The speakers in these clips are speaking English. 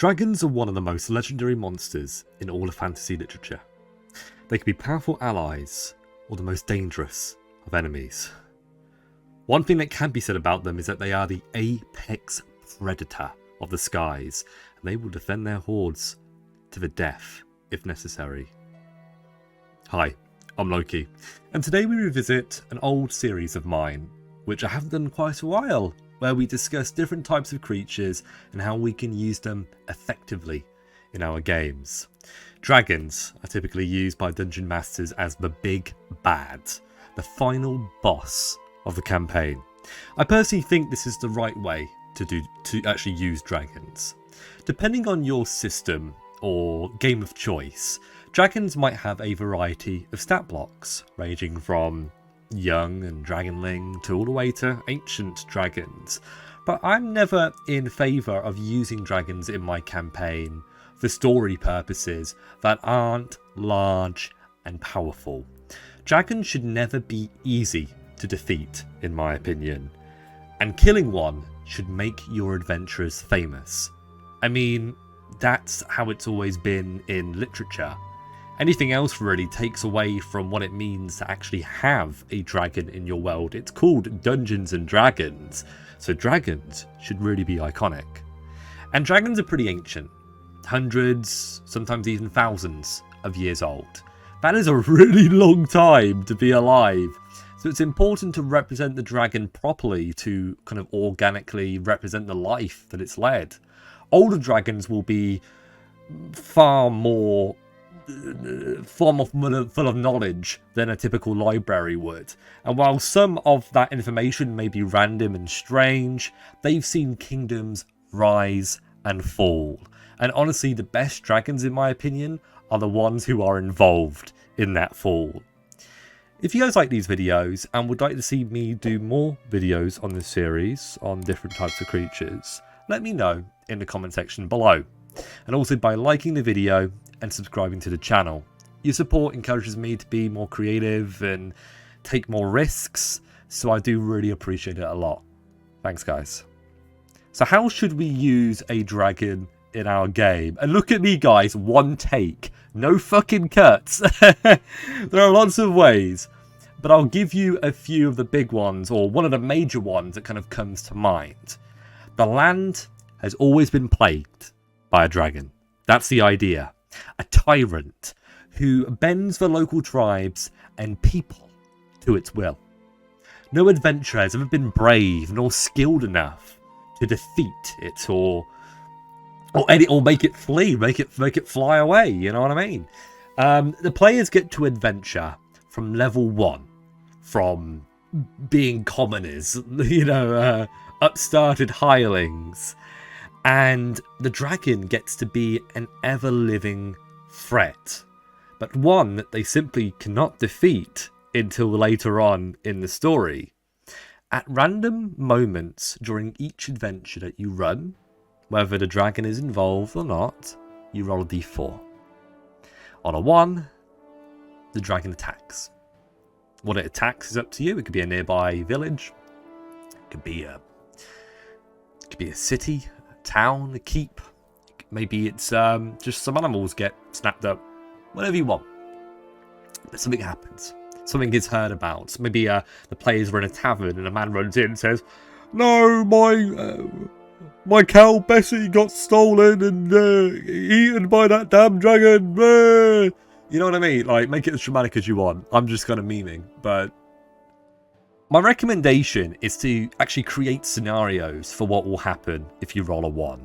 Dragons are one of the most legendary monsters in all of fantasy literature. They can be powerful allies or the most dangerous of enemies. One thing that can be said about them is that they are the apex predator of the skies, and they will defend their hordes to the death if necessary. Hi, I'm Loki, and today we revisit an old series of mine, which I haven't done in quite a while, where we discuss different types of creatures and how we can use them effectively in our games. Dragons are typically used by dungeon masters as the big bad, the final boss of the campaign. I personally think this is the right way to actually use dragons. Depending on your system or game of choice, dragons might have a variety of stat blocks, ranging from young and dragonling to all the way to ancient dragons. But I'm never in favour of using dragons in my campaign for story purposes that aren't large and powerful. Dragons should never be easy to defeat, in my opinion, and killing one should make your adventurers famous. I mean, that's how it's always been in literature. Anything else really takes away from what it means to actually have a dragon in your world. It's called Dungeons and Dragons, so dragons should really be iconic. And dragons are pretty ancient, hundreds, sometimes even thousands of years old. That is a really long time to be alive, so it's important to represent the dragon properly to kind of organically represent the life that it's led. Older dragons will be far more full of knowledge than a typical library would. And while some of that information may be random and strange, they've seen kingdoms rise and fall. And honestly, the best dragons, in my opinion, are the ones who are involved in that fall. If you guys like these videos and would like to see me do more videos on this series on different types of creatures, let me know in the comment section below. And also by liking the video and subscribing to the channel. Your support encourages me to be more creative and take more risks, so I do really appreciate it a lot. Thanks guys. So how should we use a dragon in our game? And look at me guys, one take, no fucking cuts. There are lots of ways, but I'll give you a few of the big ones, or one of the major ones that kind of comes to mind. The land has always been plagued by a dragon. That's the idea. A tyrant who bends the local tribes and people to its will. No adventurer has ever been brave nor skilled enough to defeat it or make it flee, make it fly away. You know what I mean? The players get to adventure from level 1, from being commoners, upstarted hirelings. And the dragon gets to be an ever-living threat, but one that they simply cannot defeat until later on in the story. At random moments during each adventure that you run, whether the dragon is involved or not, you roll a d4. On a 1, the dragon attacks. What it attacks is up to you. It could be a nearby village, it could be a city, town, a keep, maybe it's just some animals get snapped up, whatever you want. But something happens, something gets heard about. Maybe the players are in a tavern and a man runs in and says, "No, my cow Bessie got stolen and eaten by that damn dragon." You know what I mean? Like, make it as dramatic as you want. I'm just kind of memeing, but my recommendation is to actually create scenarios for what will happen if you roll a 1.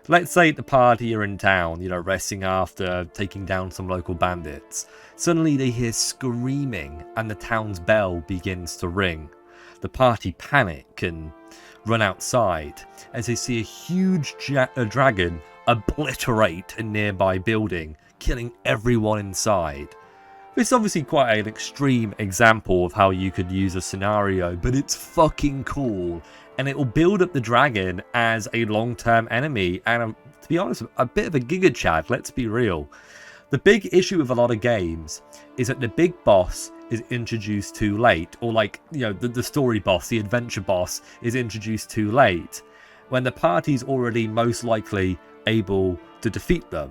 Let's say the party are in town, resting after taking down some local bandits. Suddenly they hear screaming and the town's bell begins to ring. The party panic and run outside as they see a huge dragon obliterate a nearby building, killing everyone inside. It's obviously quite an extreme example of how you could use a scenario, but it's fucking cool, and it will build up the dragon as a long-term enemy, and to be honest, a bit of a giga chad, let's be real. The big issue with a lot of games is that the big boss is introduced too late, or the story boss, the adventure boss is introduced too late, when the party's already most likely able to defeat them.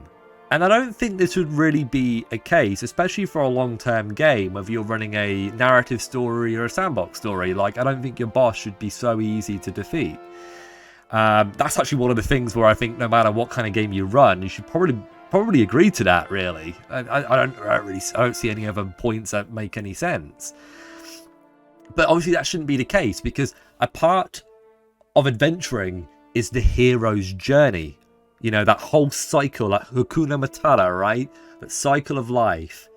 And I don't think this would really be a case, especially for a long-term game, whether you're running a narrative story or a sandbox story. Like, I don't think your boss should be so easy to defeat. That's actually one of the things where I think no matter what kind of game you run, you should probably agree to that, really. I don't see any other points that make any sense. But obviously that shouldn't be the case, because a part of adventuring is the hero's journey. You know, that whole cycle, that Hakuna Matata, right? That cycle of life,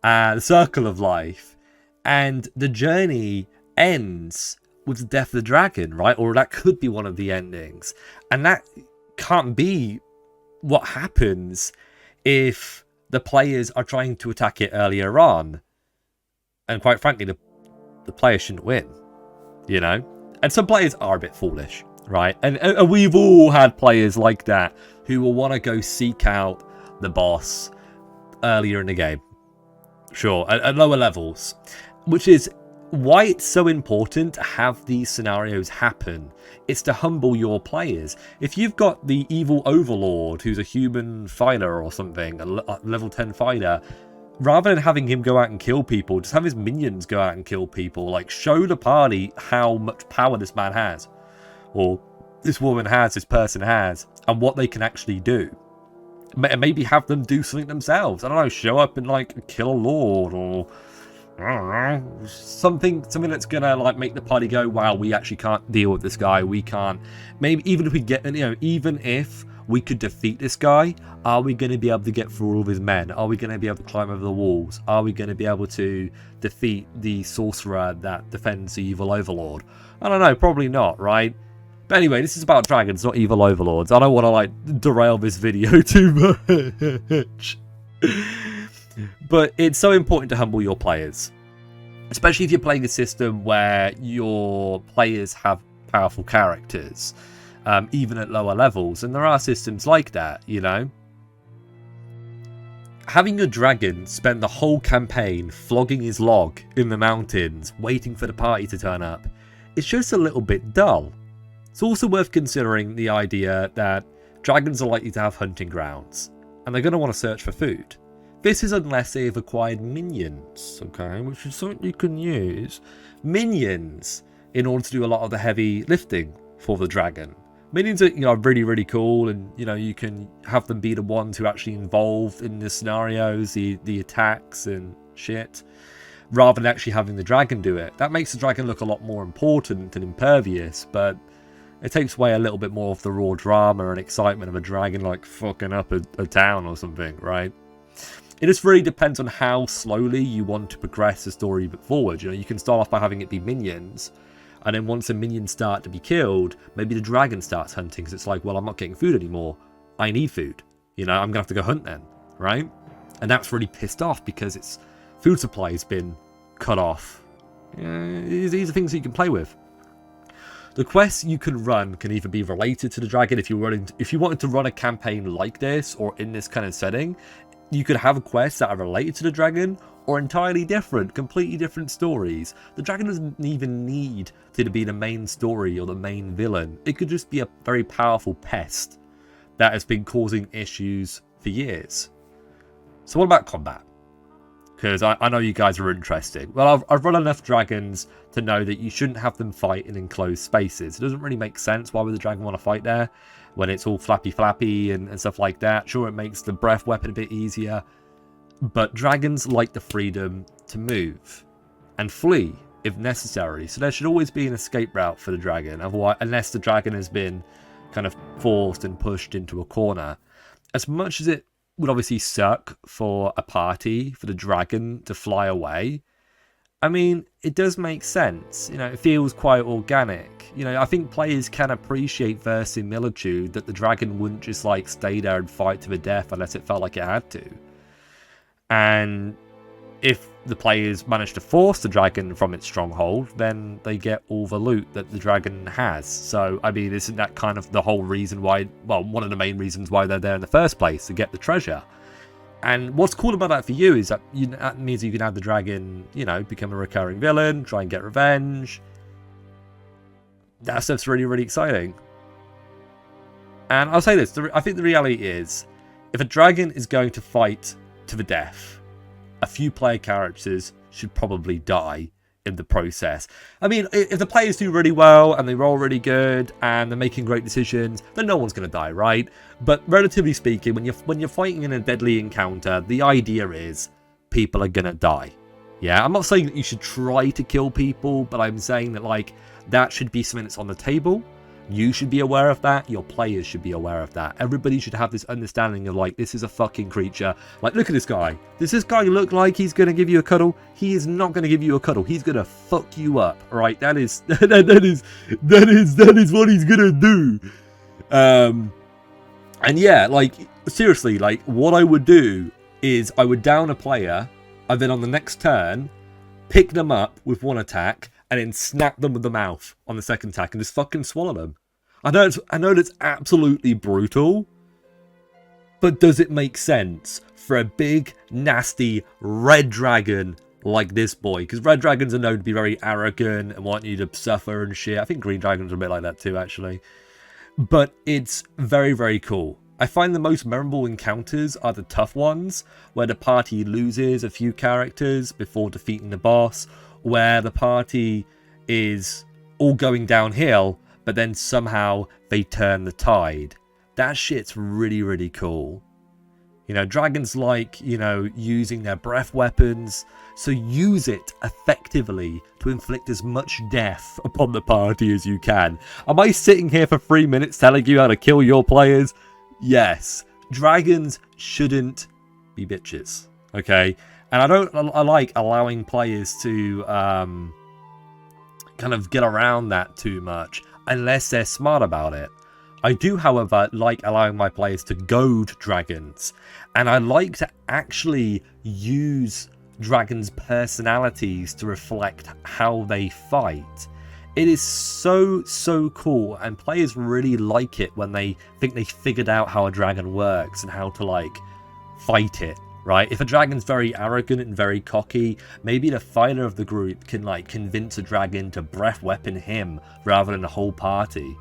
the circle of life. And the journey ends with the death of the dragon, right? Or that could be one of the endings. And that can't be what happens if the players are trying to attack it earlier on. And quite frankly, the player shouldn't win, you know? And some players are a bit foolish, right? And we've all had players like that who will want to go seek out the boss earlier in the game. Sure, at lower levels. Which is why it's so important to have these scenarios happen. It's to humble your players. If you've got the evil overlord who's a human fighter or something, a level 10 fighter, rather than having him go out and kill people, just have his minions go out and kill people. Like, show the party how much power this man has, or this woman has, this person has, and what they can actually do. Maybe have them do something themselves. I don't know, show up and like kill a lord, or I don't know, something that's gonna like make the party go, wow, we actually can't deal with this guy. We can't. Maybe even if we get, you know, even if we could defeat this guy, are we going to be able to get through all of his men? Are we going to be able to climb over the walls? Are we going to be able to defeat the sorcerer that defends the evil overlord? I don't know, probably not, right? But anyway, this is about dragons, not evil overlords. I don't want to like derail this video too much. But it's so important to humble your players, especially if you're playing a system where your players have powerful characters. Even at lower levels, and there are systems like that, you know. Having your dragon spend the whole campaign flogging his log in the mountains, waiting for the party to turn up, it's just a little bit dull. It's also worth considering the idea that dragons are likely to have hunting grounds, and they're going to want to search for food. This is unless they have acquired minions, okay, which is something you can use. Minions in order to do a lot of the heavy lifting for the dragon. Minions are, you know, really, really cool, and, you know, you can have them be the ones who are actually involved in the scenarios, the attacks and shit, rather than actually having the dragon do it. That makes the dragon look a lot more important and impervious, but it takes away a little bit more of the raw drama and excitement of a dragon, like, fucking up a town or something, right? It just really depends on how slowly you want to progress the story forward. You know, you can start off by having it be minions, and then once the minions start to be killed, maybe the dragon starts hunting, because it's like, well, I'm not getting food anymore. I need food. You know, I'm going to have to go hunt then, right? And that's really pissed off because its food supply has been cut off. These are things that you can play with. The quests you can run can either be related to the dragon. If you wanted to run a campaign like this, or in this kind of setting, you could have quests that are related to the dragon, or entirely different, completely different stories. The dragon doesn't even need to be the main story or the main villain. It could just be a very powerful pest that has been causing issues for years. So what about combat? Because I know you guys are interested. Well, I've run enough dragons to know that you shouldn't have them fight in enclosed spaces. It doesn't really make sense. Why would the dragon want to fight there when it's all flappy and stuff like that? Sure, it makes the breath weapon a bit easier, but dragons like the freedom to move and flee if necessary. So there should always be an escape route for the dragon, otherwise, unless the dragon has been kind of forced and pushed into a corner. As much as it would obviously suck for a party, for the dragon to fly away, I mean, it does make sense. You know, it feels quite organic. You know, I think players can appreciate verisimilitude, that the dragon wouldn't just like stay there and fight to the death unless it felt like it had to. And if the players manage to force the dragon from its stronghold, then they get all the loot that the dragon has. So, I mean, isn't that kind of the whole reason why, well, one of the main reasons why they're there in the first place, to get the treasure. And what's cool about that for you is that that means you can have the dragon, you know, become a recurring villain, try and get revenge. That stuff's really, really exciting. And I'll say this, I think the reality is, if a dragon is going to fight to the death, a few player characters should probably die in the process. I mean, if the players do really well and they roll really good and they're making great decisions, then no one's going to die, right? But relatively speaking, when you're fighting in a deadly encounter, the idea is people are going to die. Yeah, I'm not saying that you should try to kill people, but I'm saying that, like, that should be something that's on the table. You should be aware of that. Your players should be aware of that. Everybody should have this understanding of, like, this is a fucking creature. Like, look at this guy. Does this guy look like he's going to give you a cuddle? He is not going to give you a cuddle. He's going to fuck you up, right? That is what he's going to do. And yeah, like, seriously, like, what I would do is I would down a player, and then on the next turn, pick them up with one attack, and then snap them with the mouth on the second attack and just fucking swallow them. I know that's absolutely brutal, but does it make sense for a big, nasty red dragon like this boy? Because red dragons are known to be very arrogant and want you to suffer and shit. I think green dragons are a bit like that too, actually. But it's very, very cool. I find the most memorable encounters are the tough ones, where the party loses a few characters before defeating the boss, where the party is all going downhill, but then somehow they turn the tide. That shit's really, really cool. You know, dragons like, you know, using their breath weapons, so use it effectively to inflict as much death upon the party as you can. Am I sitting here for 3 minutes telling you how to kill your players? Yes. Dragons shouldn't be bitches, okay? And I like allowing players to kind of get around that too much, unless they're smart about it. I do, however, like allowing my players to goad dragons, and I like to actually use dragons' personalities to reflect how they fight. It is so, so cool, and players really like it when they think they figured out how a dragon works and how to, like, fight it. Right? If a dragon's very arrogant and very cocky, maybe the fighter of the group can, like, convince a dragon to breath weapon him rather than the whole party.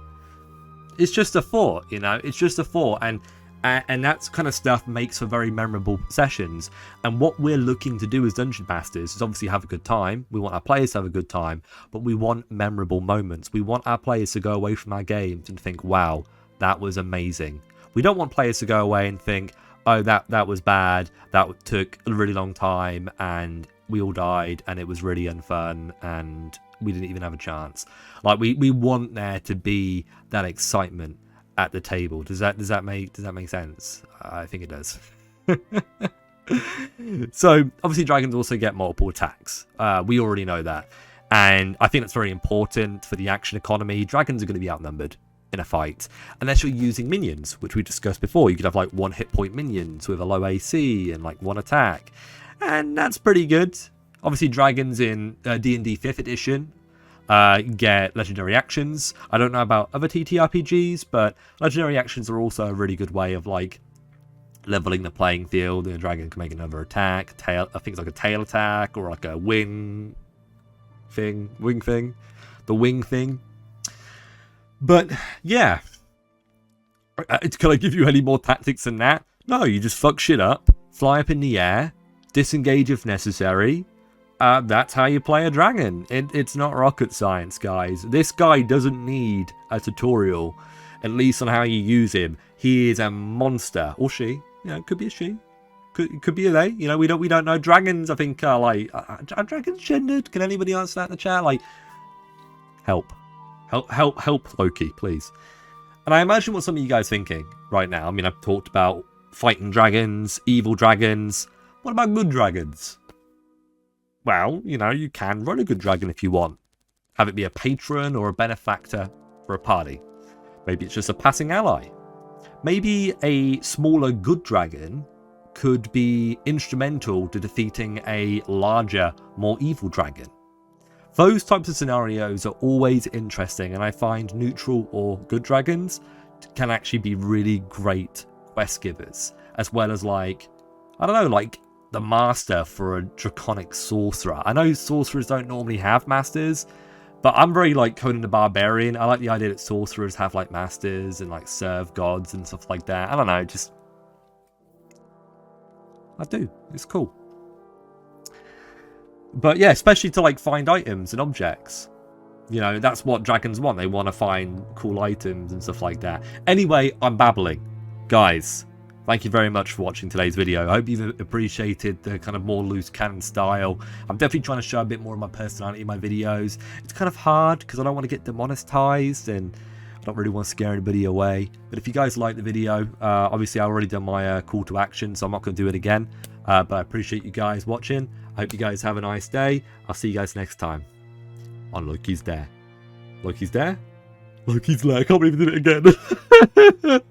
It's just a thought, you know? It's just a thought, and that kind of stuff makes for very memorable sessions. And what we're looking to do as Dungeon Masters is obviously have a good time. We want our players to have a good time, but we want memorable moments. We want our players to go away from our games and think, wow, that was amazing. We don't want players to go away and think, oh, that was bad, that took a really long time, and we all died, and it was really unfun, and we didn't even have a chance. Like, we want there to be that excitement at the table. Does that make sense? I think it does. So, obviously, dragons also get multiple attacks. We already know that. And I think that's very important for the action economy. Dragons are going to be outnumbered in a fight, unless you're using minions, which we discussed before. You could have, like, 1 hit point minions with a low AC and, like, 1 attack, and that's pretty good. Obviously, dragons in D&D 5th edition get legendary actions. I don't know about other TTRPGs, but legendary actions are also a really good way of, like, leveling the playing field. And a dragon can make another attack, I think it's like a tail attack, or like a wing thing. But, yeah. Can I give you any more tactics than that? No, you just fuck shit up, fly up in the air, disengage if necessary. That's how you play a dragon. It's not rocket science, guys. This guy doesn't need a tutorial, at least on how you use him. He is a monster. Or she. You know, it could be a she. Could be a they. You know, we don't know. Dragons, I think, are like... Are dragons gendered? Can anybody answer that in the chat? Like, help, Loki, please. And I imagine what some of you guys are thinking right now. I mean, I've talked about fighting dragons, evil dragons. What about good dragons? Well, you know, you can run a good dragon if you want. Have it be a patron or a benefactor for a party. Maybe it's just a passing ally. Maybe a smaller good dragon could be instrumental to defeating a larger, more evil dragon. Those types of scenarios are always interesting, and I find neutral or good dragons can actually be really great quest givers, as well as, like, I don't know, like the master for a draconic sorcerer. I know sorcerers don't normally have masters, But I'm very like Conan the Barbarian. I like the idea that sorcerers have like masters and like serve gods and stuff like that. I don't know, just I do. It's cool. But yeah, especially to like find items and objects. You know, that's what dragons want. They want to find cool items and stuff like that. Anyway, I'm babbling. Guys, thank you very much for watching today's video. I hope you've appreciated the kind of more loose cannon style. I'm definitely trying to show a bit more of my personality in my videos. It's kind of hard because I don't want to get demonetized and I don't really want to scare anybody away. But if you guys like the video, obviously I already done my call to action, so I'm not going to do it again. But I appreciate you guys watching. I hope you guys have a nice day. I'll see you guys next time on Loki's There. Loki's There? Loki's There. I can't believe I did it again.